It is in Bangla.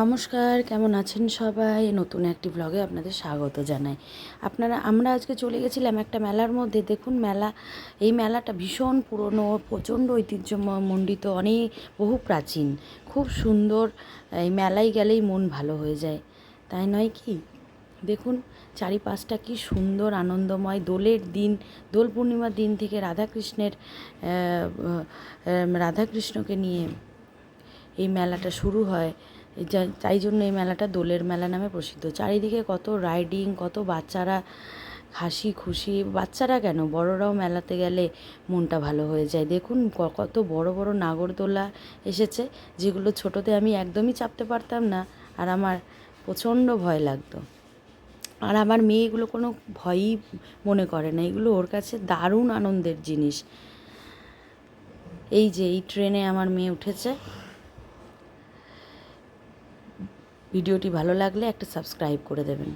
নমস্কার, কেমন আছেন সবাই? নতুন একটি ব্লগে আপনাদের স্বাগত জানাই। আমরা আজকে চলে গেছিলাম একটা মেলার মধ্যে। দেখুন এই মেলাটা ভীষণ পুরনো, প্রচণ্ড ঐতিহ্যমণ্ডিত, বহু প্রাচীন, খুব সুন্দর। এই মেলায় গেলেই মন ভালো হয়ে যায়, তাই নয় কি? দেখুন চারিপাশটা কি সুন্দর, আনন্দময়। দোল পূর্ণিমার দিন থেকে রাধাকৃষ্ণকে নিয়ে এই মেলাটা শুরু হয়। তাই জন্য এই মেলাটা দোলের মেলা নামে প্রসিদ্ধ। চারিদিকে কত রাইডিং, কত বাচ্চারা হাসি খুশি। বাচ্চারা কেন, বড়রাও মেলাতে গেলে মনটা ভালো হয়ে যায়। দেখুন কত বড় বড় নাগরদোলা এসেছে, যেগুলো ছোটোতে আমি একদমই চাপতে পারতাম না, আর আমার প্রচণ্ড ভয় লাগতো। আর আমার মেয়ে এগুলো কোনো ভয়ই মনে করে না, এগুলো ওর কাছে দারুণ আনন্দের জিনিস। এই ট্রেনে আমার মেয়ে উঠেছে। ভিডিওটি ভালো লাগলে একটা সাবস্ক্রাইব করে দেবেন।